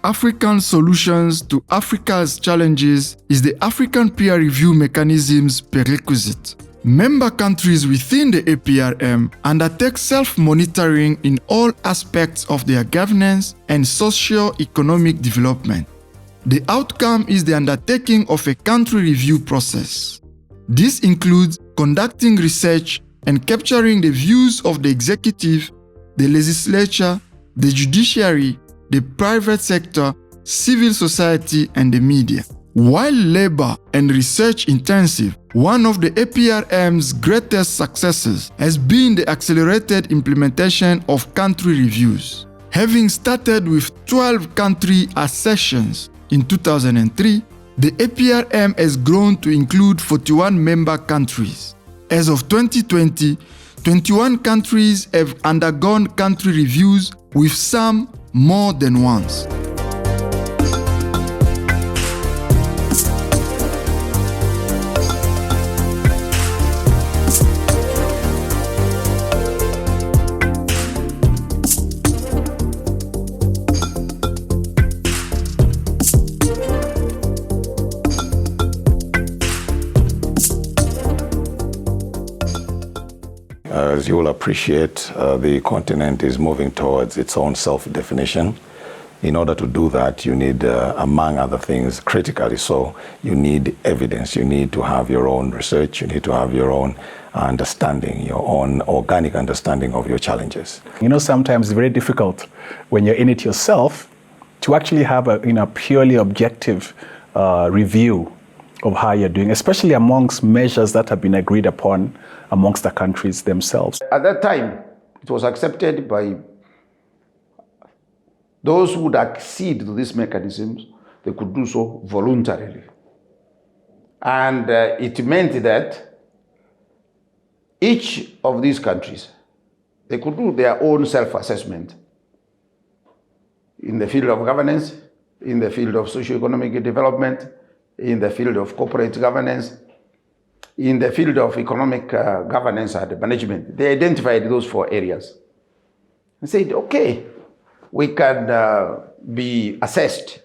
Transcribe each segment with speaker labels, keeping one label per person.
Speaker 1: African solutions to Africa's challenges is the African peer review mechanism's prerequisite. Member countries within the APRM undertake self-monitoring in all aspects of their governance and socio-economic development. The outcome is the undertaking of a country review process. This includes conducting research and capturing the views of the executive, the legislature, the judiciary, the private sector, civil society, and the media. While labor and research intensive, one of the APRM's greatest successes has been the accelerated implementation of country reviews. Having started with 12 country accessions in 2003, the APRM has grown to include 41 member countries. As of 2020, 21 countries have undergone country reviews, with some more than once.
Speaker 2: As you will appreciate, the continent is moving towards its own self-definition. In order to do that, you need, among other things, critically so, you need evidence. You need to have your own research. You need to have your own understanding, your own organic understanding of your challenges.
Speaker 3: You know, sometimes it's very difficult when you're in it yourself to actually have a purely objective review of how you're doing, especially amongst measures that have been agreed upon amongst the countries themselves.
Speaker 4: At that time, it was accepted by those who would accede to these mechanisms. They could do so voluntarily. And it meant that each of these countries, they could do their own self-assessment in the field of governance, in the field of socio-economic development, in the field of corporate governance, in the field of economic governance and management. They identified those 4 areas and said, okay, we can be assessed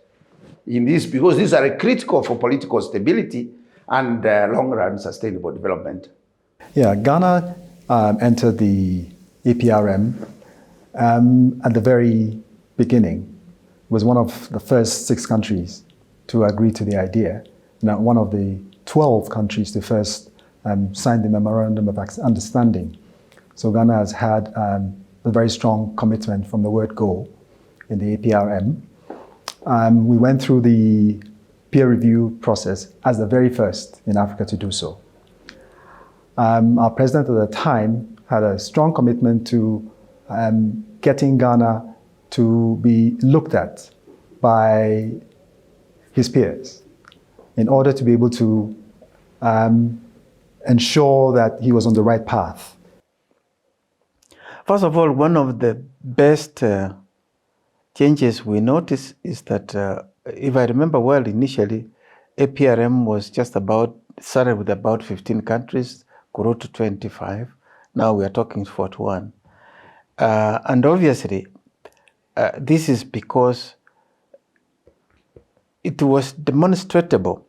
Speaker 4: in this because these are critical for political stability and long-run sustainable development.
Speaker 5: Yeah, Ghana entered the APRM at the very beginning. Was one of the first 6 countries to agree to the idea. Now, one of the 12 countries to first sign the Memorandum of Understanding. So Ghana has had a very strong commitment from the word go in the APRM. We went through the peer review process as the very first in Africa to do so. Our president at the time had a strong commitment to getting Ghana to be looked at by his peers in order to be able to ensure that he was on the right path.
Speaker 6: First of all, one of the best changes we noticed is that, if I remember well, initially, APRM was started with about 15 countries, grew to 25. Now we are talking 41. And obviously, this is because it was demonstrable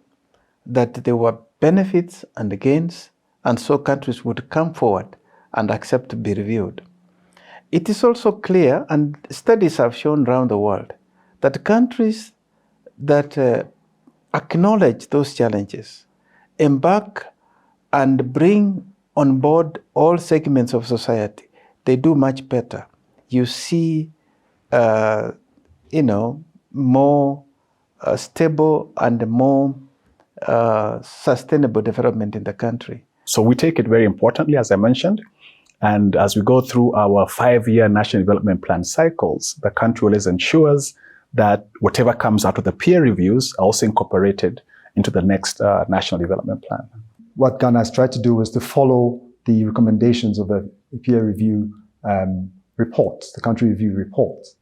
Speaker 6: that there were benefits and gains, and so countries would come forward and accept to be reviewed. It is also clear, and studies have shown around the world, that countries that acknowledge those challenges, embark and bring on board all segments of society, they do much better. You see, more stable and more sustainable development in the country.
Speaker 3: So we take it very importantly, as I mentioned, and as we go through our 5-year National Development Plan cycles, the country always ensures that whatever comes out of the peer reviews are also incorporated into the next National Development Plan.
Speaker 5: What Ghana has tried to do is to follow the recommendations of the peer review reports, the country review reports,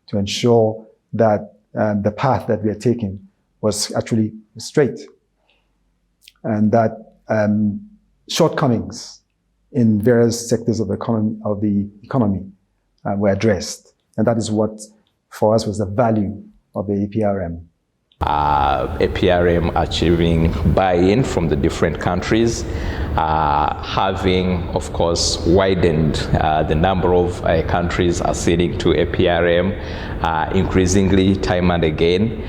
Speaker 5: to ensure that the path that we are taking was actually straight, and that shortcomings in various sectors of the economy were addressed. And that is what, for us, was the value of the APRM?
Speaker 7: APRM achieving buy-in from the different countries, having, of course, widened the number of countries acceding to APRM increasingly time and again.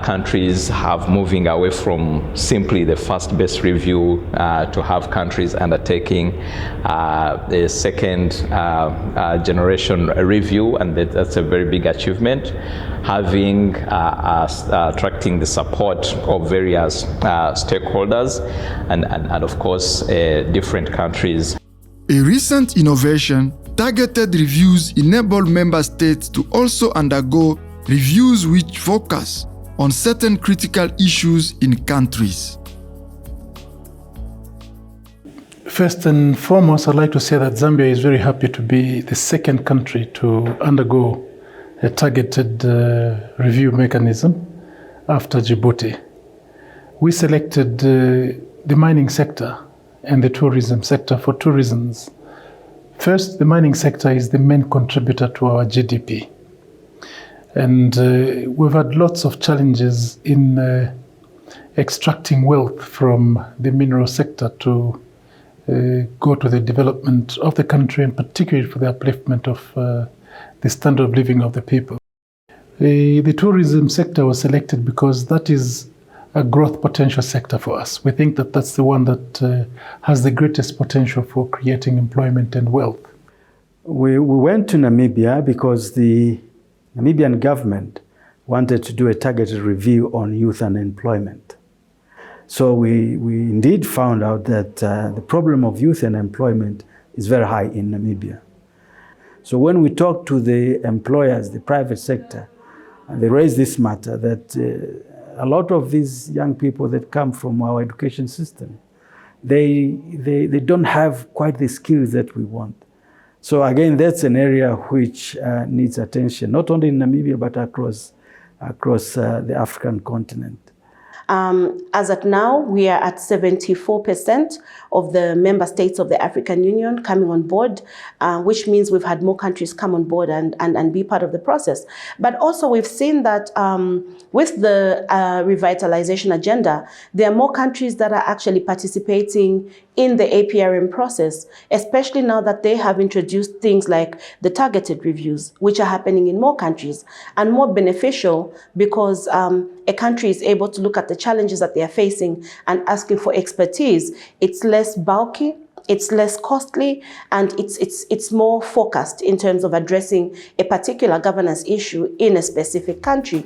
Speaker 7: Countries have moving away from simply the first best review to have countries undertaking the second generation review, and that's a very big achievement. Having attracting the support of various stakeholders and of course different countries.
Speaker 1: A recent innovation, targeted reviews enable member states to also undergo reviews which focus on certain critical issues in countries.
Speaker 8: First and foremost, I'd like to say that Zambia is very happy to be the second country to undergo a targeted review mechanism after Djibouti. We selected the mining sector and the tourism sector for two reasons. First, the mining sector is the main contributor to our GDP. And we've had lots of challenges in extracting wealth from the mineral sector to go to the development of the country, and particularly for the upliftment of the standard of living of the people. The tourism sector was selected because that is a growth potential sector for us. We think that that's the one that has the greatest potential for creating employment and wealth.
Speaker 9: We went to Namibia because the Namibian government wanted to do a targeted review on youth unemployment. So we indeed found out that the problem of youth unemployment is very high in Namibia. So when we talked to the employers, the private sector, they raised this matter that a lot of these young people that come from our education system, they don't have quite the skills that we want. So again, that's an area which needs attention, not only in Namibia, but across the African continent.
Speaker 10: As at now, we are at 74% of the member states of the African Union coming on board, which means we've had more countries come on board and be part of the process. But also we've seen that with the revitalization agenda, there are more countries that are actually participating in the APRM process, especially now that they have introduced things like the targeted reviews, which are happening in more countries and more beneficial because a country is able to look at the challenges that they are facing and asking for expertise. It's less bulky, it's less costly, and it's more focused in terms of addressing a particular governance issue in a specific country.